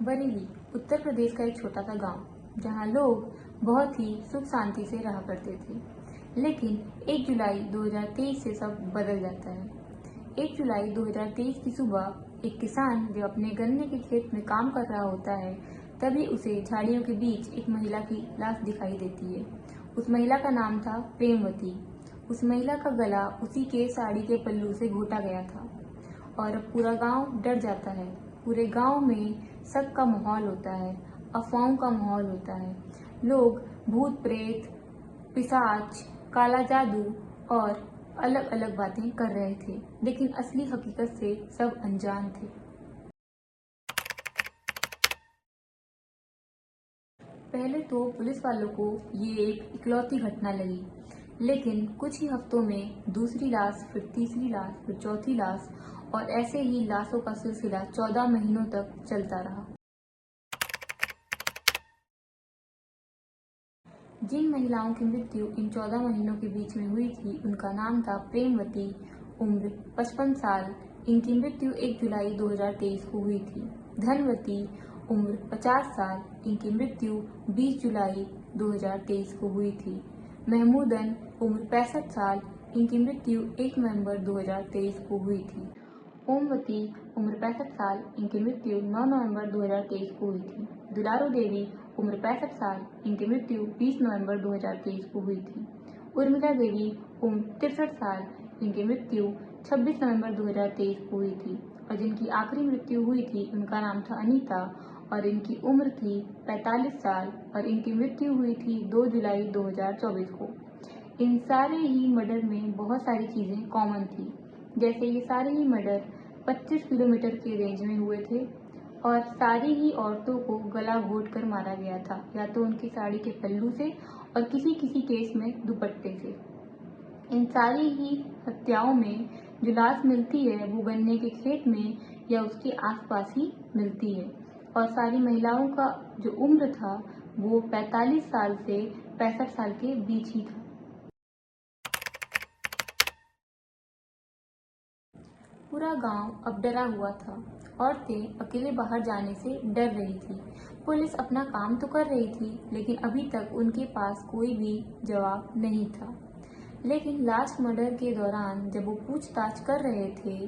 बरेली उत्तर प्रदेश का एक छोटा सा गांव जहां लोग बहुत ही सुख शांति से रहा करते थे। लेकिन 1 जुलाई 2023 से सब बदल जाता है। 1 जुलाई 2023 की सुबह एक किसान जो अपने गन्ने के खेत में काम कर रहा होता है, तभी उसे झाड़ियों के बीच एक महिला की लाश दिखाई देती है। उस महिला का नाम था प्रेमवती। उस महिला का गला उसी के साड़ी के पल्लू से घोटा गया था और अब पूरा गांव डर जाता है। पूरे गांव में शक का माहौल होता है, अफवाहों का माहौल होता है। लोग भूत प्रेत, पिशाच, काला जादू और अलग अलग बातें कर रहे थे, लेकिन असली हकीकत से सब अनजान थे। पहले तो पुलिस वालों को ये एक इकलौती घटना लगी, लेकिन कुछ ही हफ्तों में दूसरी लाश, फिर तीसरी लाश, फिर चौथी लाश और ऐसे ही लाशों का सिलसिला 14 महीनों तक चलता रहा। जिन महिलाओं की मृत्यु इन 14 महीनों के बीच में हुई थी, उनका नाम था प्रेमवती, उम्र 55 साल। इनकी मृत्यु 1 जुलाई 2023 को हुई थी। धनवती, उम्र 50 साल। इनकी मृत्यु 20 जुलाई 2023 को हुई थी। महमूदन, उम्र 65 साल। इनकी मृत्यु 1 नवंबर 2023 को हुई थी। ओमवती, उम्र 65 साल। इनकी मृत्यु 9 नवंबर 2023 को हुई थी। दुलारू देवी, उम्र 65 साल। इनकी मृत्यु 20 नवंबर 2023 को हुई थी। उर्मिला देवी, उम्र 63 साल। इनकी मृत्यु 26 नवंबर 2023 को हुई थी और जिनकी आखिरी मृत्यु हुई थी उनका नाम था अनीता और इनकी उम्र थी 45 साल और इनकी मृत्यु हुई थी 2 जुलाई 2024 को। इन सारे ही मर्डर में बहुत सारी चीजें कॉमन थी, जैसे ये सारे ही मर्डर 25 किलोमीटर के रेंज में हुए थे और सारी ही औरतों को गला घोट कर मारा गया था, या तो उनकी साड़ी के पल्लू से और किसी किसी केस में दुपट्टे से। इन सारी ही हत्याओं में जो लाश मिलती है वो गन्ने के खेत में या उसके आसपास ही मिलती है और सारी महिलाओं का जो उम्र था वो 45 साल से 65 साल के बीच ही था। पूरा गांव अब डरा हुआ था। औरतें अकेले बाहर जाने से डर रही थी। पुलिस अपना काम तो कर रही थी, लेकिन अभी तक उनके पास कोई भी जवाब नहीं था। लेकिन लास्ट मर्डर के दौरान जब वो पूछताछ कर रहे थे,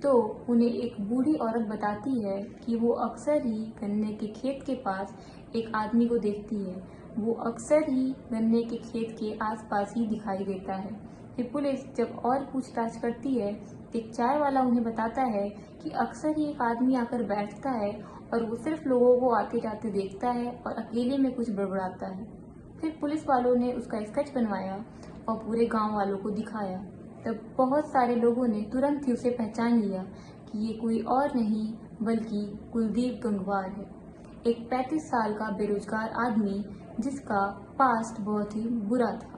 तो उन्हें एक बूढ़ी औरत बताती है कि वो अक्सर ही गन्ने के खेत के पास एक आदमी को देखती है। वो अक्सर ही गन्ने के खेत के आसपास ही दिखाई देता है। फिर पुलिस जब और पूछताछ करती है, एक चाय वाला उन्हें बताता है कि अक्सर ही एक आदमी आकर बैठता है और वो सिर्फ लोगों को आते जाते देखता है और अकेले में कुछ बड़बड़ाता है। फिर पुलिस वालों ने उसका स्केच बनवाया और पूरे गांव वालों को दिखाया। तब बहुत सारे लोगों ने तुरंत ही उसे पहचान लिया कि ये कोई और नहीं बल्कि कुलदीप गंगवार है, एक 35 साल का बेरोजगार आदमी जिसका पास्ट बहुत ही बुरा था।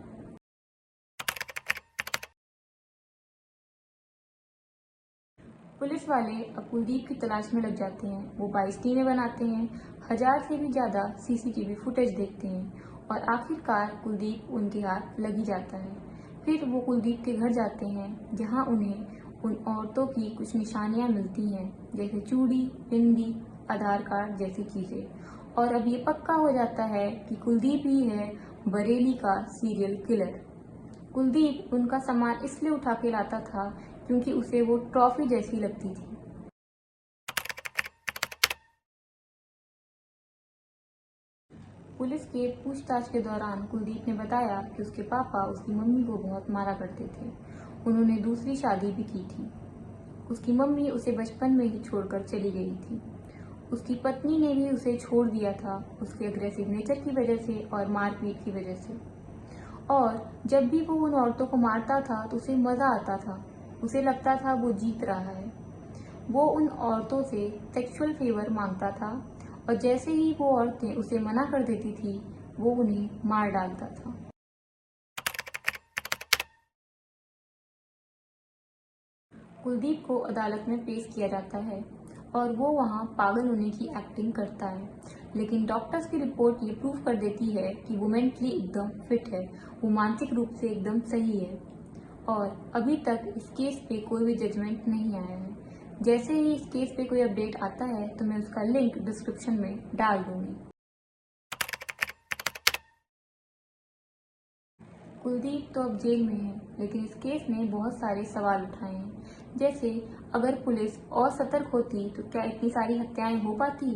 पुलिस वाले अब कुलदीप की तलाश में लग जाते हैं। वो 22 टीमें बनाते हैं, 1000 से भी ज्यादा सीसीटीवी फुटेज देखते हैं और आखिरकार कुलदीप उनके हाथ लग ही जाता है। फिर वो कुलदीप के घर जाते हैं, जहां उन्हें उन औरतों की कुछ निशानियां मिलती हैं, जैसे चूड़ी, बिंदी, आधार कार्ड जैसी चीजें। और अब ये पक्का हो जाता है कि कुलदीप ही है बरेली का सीरियल किलर। कुलदीप उनका सामान इसलिए उठा के लाता था क्योंकि उसे वो ट्रॉफी जैसी लगती थी। पुलिस के पूछताछ के दौरान कुलदीप ने बताया कि उसके पापा उसकी मम्मी को बहुत मारा करते थे। उन्होंने दूसरी शादी भी की थी। उसकी मम्मी उसे बचपन में ही छोड़कर चली गई थी। उसकी पत्नी ने भी उसे छोड़ दिया था, उसके अग्रेसिव नेचर की वजह से और मारपीट की वजह से। और जब भी वो उन औरतों को मारता था तो उसे मजा आता था, उसे लगता था वो जीत रहा है। वो उन औरतों से सेक्सुअल फेवर मांगता था और जैसे ही वो औरतें उसे मना कर देती थी, वो उन्हें मार डालता था। कुलदीप को अदालत में पेश किया जाता है और वो वहाँ पागल होने की एक्टिंग करता है, लेकिन डॉक्टर्स की रिपोर्ट ये प्रूव कर देती है कि वो मेंटली एकदम फिट है, वो मानसिक रूप से एकदम सही है और अभी तक इस केस पे कोई भी जजमेंट नहीं आया है। जैसे ही इस केस पे कोई अपडेट आता है तो मैं उसका लिंक डिस्क्रिप्शन में डाल दूंगी। कुलदीप तो अब जेल में है, लेकिन इस केस ने बहुत सारे सवाल उठाए हैं। जैसे, अगर पुलिस और सतर्क होती तो क्या इतनी सारी हत्याएं हो पाती?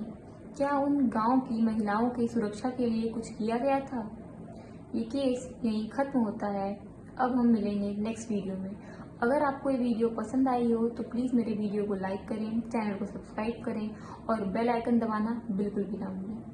क्या उन गांव की महिलाओं की सुरक्षा के लिए कुछ किया गया था? ये केस यहीं खत्म होता है। अब हम मिलेंगे नेक्स्ट वीडियो में। अगर आपको ये वीडियो पसंद आई हो तो प्लीज़ मेरे वीडियो को लाइक करें, चैनल को सब्सक्राइब करें और बेल आइकन दबाना बिल्कुल भी ना भूलें।